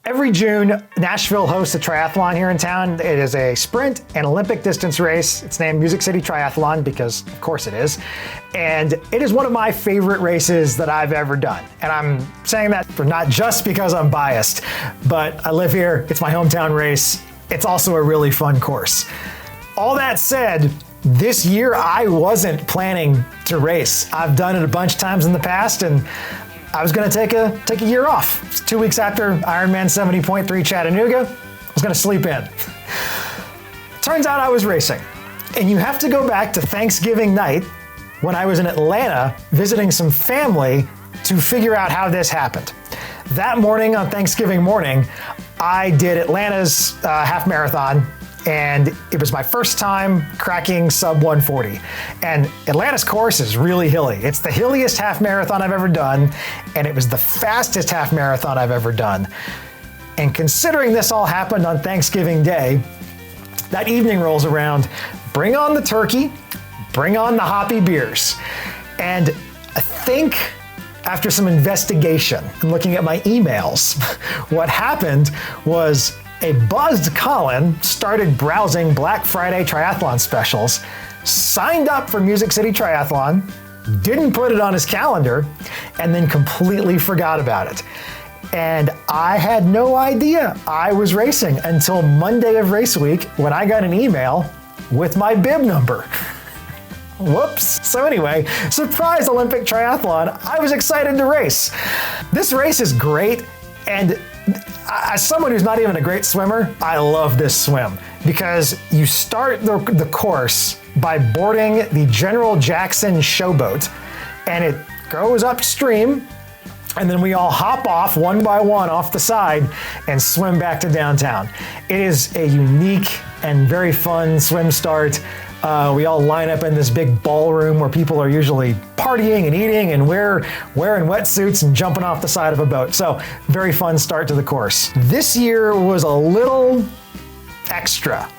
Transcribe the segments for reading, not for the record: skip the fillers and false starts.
Every June, Nashville hosts a triathlon here in town. It is a sprint and Olympic distance race. It's named City Triathlon because, of course, it is. And it is one of my favorite races that I've ever done. And I'm saying that for not just because I'm biased, but I live here, it's my hometown race. It's also a really fun course. All that said, this year I wasn't planning to race. I've done it a bunch of times in the past, and I was going to take a year off. It's 2 weeks after Ironman 70.3 Chattanooga. I was going to sleep in. Turns out I was racing. And you have to go back to Thanksgiving night when I was in Atlanta visiting some family to figure out how this happened. That morning, on Thanksgiving morning, I did Atlanta's half marathon, and it was my first time cracking sub 140. And Atlanta's course is really hilly. It's the hilliest half marathon I've ever done, and it was the fastest half marathon I've ever done. And considering this all happened on Thanksgiving Day, that evening rolls around, bring on the turkey, bring on the hoppy beers. And I think after some investigation and looking at my emails, what happened was a buzzed Colin started browsing Black Friday triathlon specials, signed up for City Triathlon, didn't put it on his calendar, and then completely forgot about it. And I had no idea I was racing until Monday of race week when I got an email with my bib number. Whoops. So anyway, surprise Olympic triathlon, I was excited to race. This race is great, and as someone who's not even a great swimmer, I love this swim because you start the course by boarding the General Jackson showboat, and it goes upstream, and then we all hop off one by one off the side and swim back to downtown. It is a unique and very fun swim start. We all line up in this big ballroom where people are usually partying and eating and wearing wetsuits and jumping off the side of a boat. So very fun start to the course. This year was a little extra.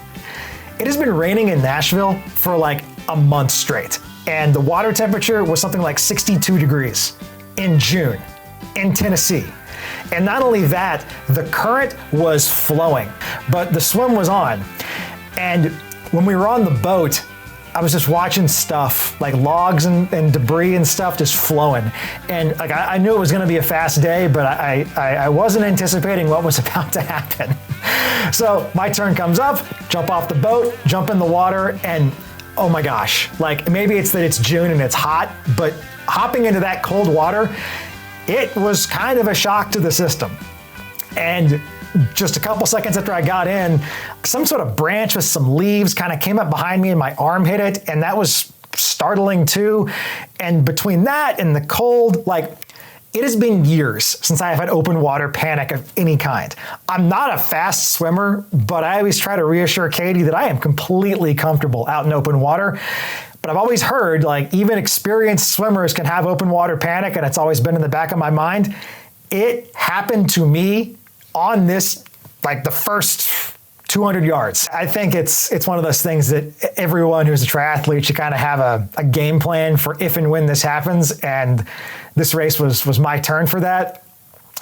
It has been raining in Nashville for like a month straight, and the water temperature was something like 62 degrees in June in Tennessee. And not only that, the current was flowing, but the swim was on. And when we were on the boat, I was just watching stuff like logs and debris and stuff just flowing. And like I knew it was going to be a fast day, but I wasn't anticipating what was about to happen. So my turn comes up, jump off the boat, jump in the water, and oh my gosh, like maybe it's that it's June and it's hot, but hopping into that cold water, it was kind of a shock to the system. And just a couple seconds after I got in, some sort of branch with some leaves kind of came up behind me and my arm hit it, and that was startling too. And between that and the cold, like it has been years since I have had open water panic of any kind. I'm not a fast swimmer, but I always try to reassure Katie that I am completely comfortable out in open water. But I've always heard like even experienced swimmers can have open water panic, and it's always been in the back of my mind. It happened to me on this, like the first 200 yards. I think it's one of those things that everyone who's a triathlete should kind of have a game plan for if and when this happens. And this race was my turn for that.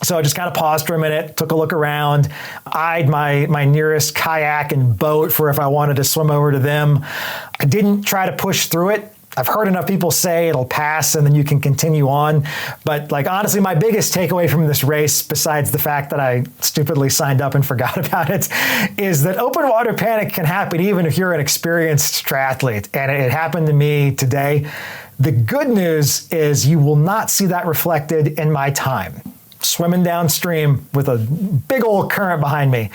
So I just kind of paused for a minute, took a look around, eyed my nearest kayak and boat for if I wanted to swim over to them. I didn't try to push through it. I've heard enough people say it'll pass and then you can continue on. But like honestly, my biggest takeaway from this race, besides the fact that I stupidly signed up and forgot about it, is that open water panic can happen even if you're an experienced triathlete. And it happened to me today. The good news is you will not see that reflected in my time. Swimming downstream with a big old current behind me.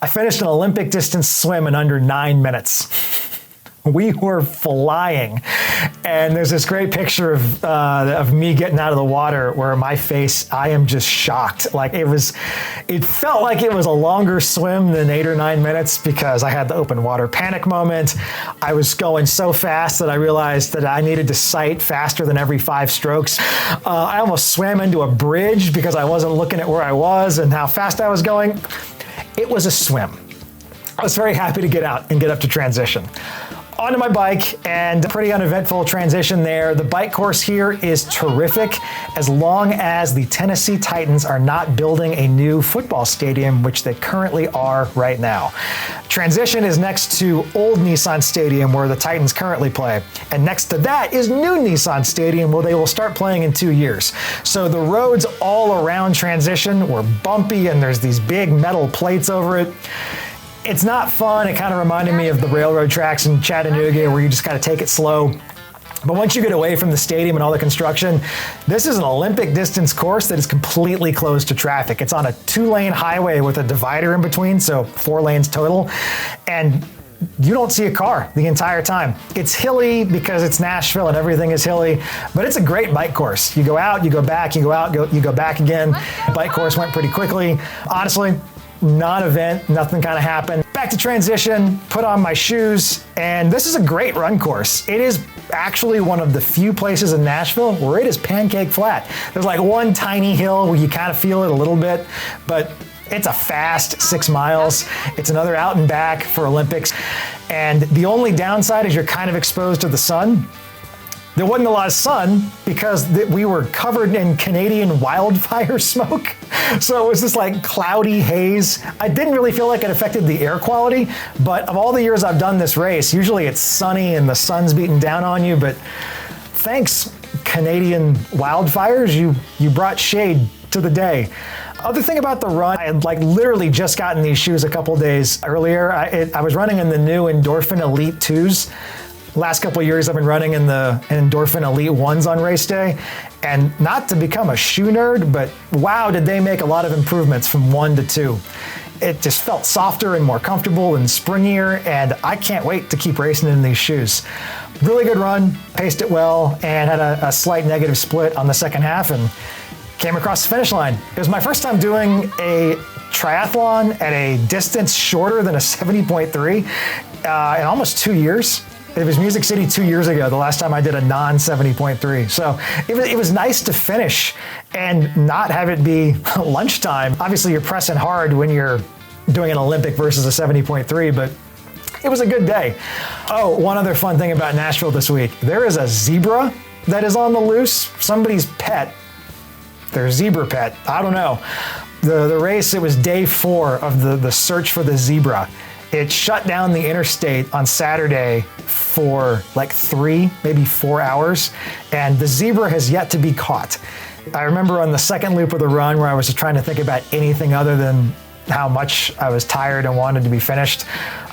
I finished an Olympic distance swim in under 9 minutes. We were flying. And there's this great picture of me getting out of the water where my face, I am just shocked. Like it felt like it was a longer swim than 8 or 9 minutes because I had the open water panic moment. I was going so fast that I realized that I needed to sight faster than every 5 strokes. I almost swam into a bridge because I wasn't looking at where I was and how fast I was going. It was a swim. I was very happy to get out and get up to transition. onto my bike, and pretty uneventful transition there. The bike course here is terrific as long as the Tennessee Titans are not building a new football stadium, which they currently are right now. Transition is next to old Nissan Stadium where the Titans currently play. And next to that is new Nissan Stadium where they will start playing in 2 years. So the roads all around Transition were bumpy and there's these big metal plates over it. It's not fun. It kind of reminded me of the railroad tracks in Chattanooga where you just got to take it slow. But once you get away from the stadium and all the construction, this is an Olympic distance course that is completely closed to traffic. It's on a 2-lane highway with a divider in between, so 4 lanes total. And you don't see a car the entire time. It's hilly because it's Nashville and everything is hilly, but it's a great bike course. You go out, you go back, you go out, you go back again. The bike course went pretty quickly. Honestly, non-event, nothing kind of happened. Back to Transition, put on my shoes, and this is a great run course. It is actually one of the few places in Nashville where it is pancake flat. There's like one tiny hill where you kind of feel it a little bit, but it's a fast 6 miles. It's another out and back for Olympics. And the only downside is you're kind of exposed to the sun. There wasn't a lot of sun because we were covered in Canadian wildfire smoke. So it was this like cloudy haze. I didn't really feel like it affected the air quality, but of all the years I've done this race, usually it's sunny and the sun's beating down on you, but thanks Canadian wildfires, you brought shade to the day. Other thing about the run, I had like literally just gotten these shoes a couple days earlier. I was running in the new Endorphin Elite 2s. Last couple of years I've been running in the Endorphin Elite 1s on race day, and not to become a shoe nerd, but wow, did they make a lot of improvements from 1 to 2. It just felt softer and more comfortable and springier, and I can't wait to keep racing in these shoes. Really good run, paced it well, and had a slight negative split on the second half, and came across the finish line. It was my first time doing a triathlon at a distance shorter than a 70.3 in almost 2 years. It was Music City 2 years ago, the last time I did a non-70.3. So it was nice to finish and not have it be lunchtime. Obviously, you're pressing hard when you're doing an Olympic versus a 70.3, but it was a good day. Oh, one other fun thing about Nashville this week. There is a zebra that is on the loose. Somebody's pet, their zebra pet, I don't know. The race, it was day 4 of the search for the zebra. It shut down the interstate on Saturday for like 3, maybe 4 hours, and the zebra has yet to be caught. I remember on the second loop of the run where I was just trying to think about anything other than how much I was tired and wanted to be finished.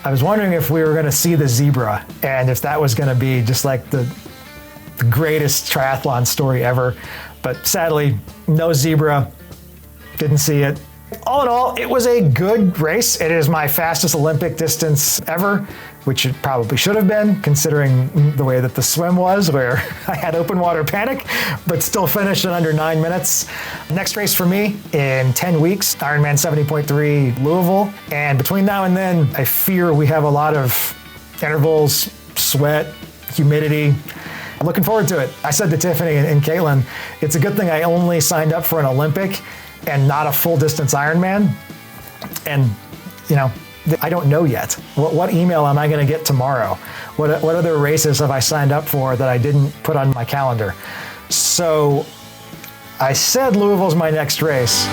I was wondering if we were going to see the zebra and if that was going to be just like the greatest triathlon story ever. But sadly, no zebra, didn't see it. All in all, it was a good race. It is my fastest Olympic distance ever, which it probably should have been, considering the way that the swim was, where I had open water panic, but still finished in under 9 minutes. Next race for me in 10 weeks, Ironman 70.3 Louisville. And between now and then, I fear we have a lot of intervals, sweat, humidity. I'm looking forward to it. I said to Tiffany and Caitlin, it's a good thing I only signed up for an Olympic and not a full distance Ironman. And, you know, I don't know yet. What email am I going to get tomorrow? What other races have I signed up for that I didn't put on my calendar? So I said Louisville's my next race.